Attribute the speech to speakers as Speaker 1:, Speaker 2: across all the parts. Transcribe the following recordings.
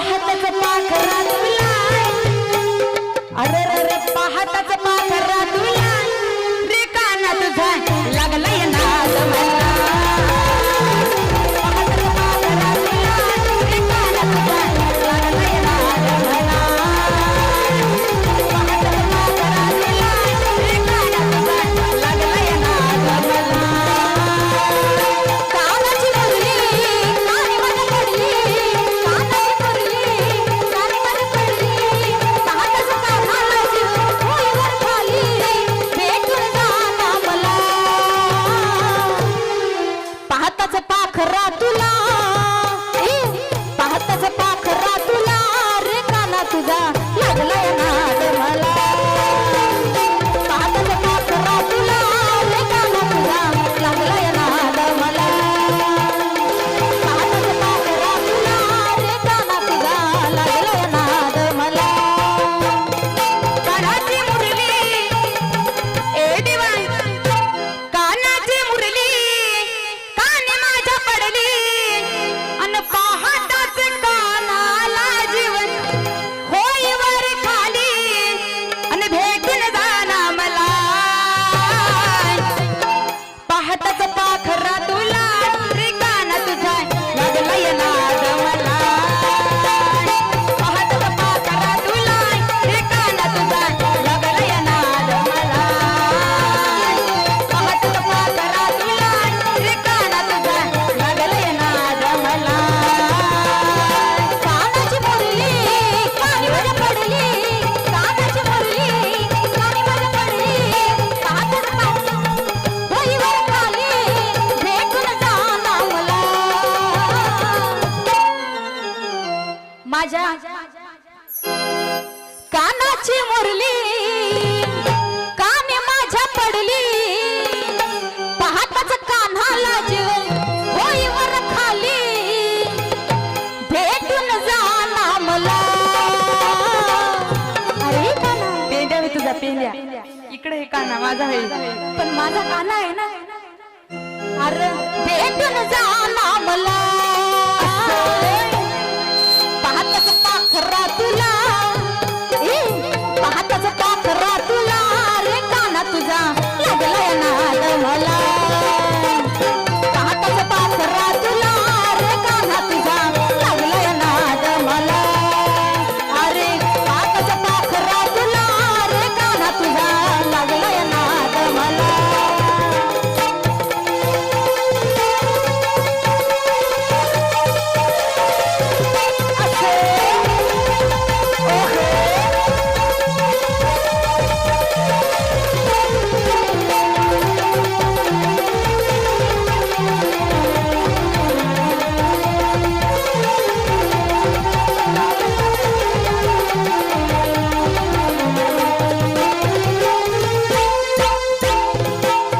Speaker 1: पाहतच पाखरा तुला अरे रे पाहतच पाखरा तुला रे काना तुझा लागलाय नाद मला पाहतच पाखरा तुला रे काना तुझा लागलाय नाद मला पाहतच पाखरा तुला रे काना तुझा लागलाय नाद मला कानाची मुरली कानी मध्ये पडली कानाची मुरली कानी मध्ये पडली पाहतच कानाला जीव भुईवर खाली भेटून जाना मला पाहतच पाखरा तुला पाहतच पाखरा तुला रे काना तुझा लागलाय नाद मला पाहतच पाखरा तुला रे काना तुझा लागलाय नाद मला पाहतच पाखरा तुला रे काना तुझा लागलाय नाद मला कानाची मुरली ए देवा कानाची मुरली काने माझ्या पडली अन पाहताच कानाला जीवन होई वर खाली अन भेटून जाना मला पाहताच पाखरा तुला रे काना तुझा लागलाय नाद मला पाहताच पाखरा तुला रे काना तुझा लागलाय नाद मला पाहताच पाखरा तुला रे काना तुझा लागलाय नाद मला कानाची मुरली कानीवर पडली कानाची मुरली कानीवर पडली पाहतच पाखरा भुईवर खाली भेटून जाना मला माझ्या कानाची मुरली काने माझ्या पडली पाहताच कान्हाला जीव भुईवर खाली भेटून जाना मला अरे काना पेंड्या आहे तुझा पेंड्या इकडे हे काना माझा आहे पण माझा काना आहे ना अरे भेटून जाना मला पाहतच पाखरा तुला पाहतच पाखरा तुला रे काना तुझा लागलाय नाद मला पाहतच पाखरा तुला रे काना तुझा लागलाय नाद मला अरे पाहतच पाखरा तुला रे काना तुझा लागलाय नाद मला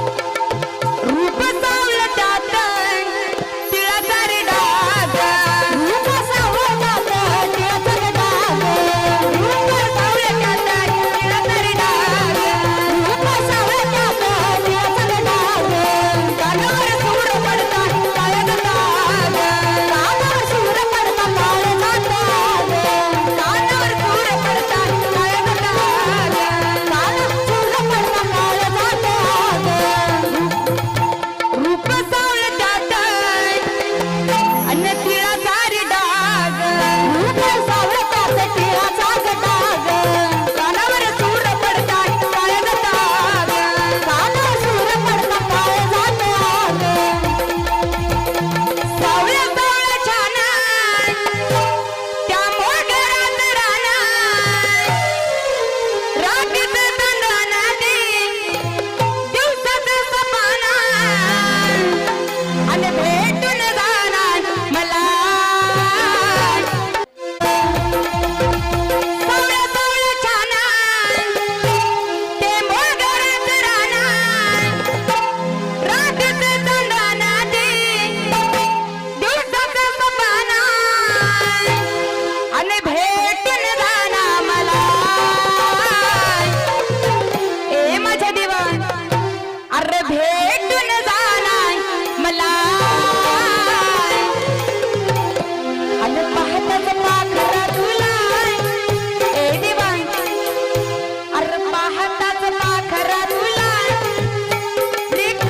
Speaker 1: रूप सावळतात तिळाचा रे डाग रूप सावळतात तिळाचा रे डाग रूप सावळतात तिळाचा रे डाग रूप सावळतात तिळाचा रे डाग कानावर सूर पडतात काळ्याचा डाग कानावर सूर पडतात काळ्याचा डाग कानावर सूर पडतात काळ्याचा डाग कानावर सूर पडतात काळ्याचा डाग रूप सावळतात अन तिळाचा रे डाग रूप सावळतात तिळाचा डाग कानावर सूर पडतात काळ्याचा डाग कानावर सूर पडतात काळ्याचा डाग सावळ्या सावळ्या छान त्या मोगऱ्यात राना राखीत तंदाना दे दिवसात सपाना आणि भेटून जाणार मला सावळ्या सावळ्या छान ते मोगऱ्यात राना राखीत तंदाना दे दिवसात सपाना आणि भेटून जाणार मला ए माझ्या देवा अरे भेटून जा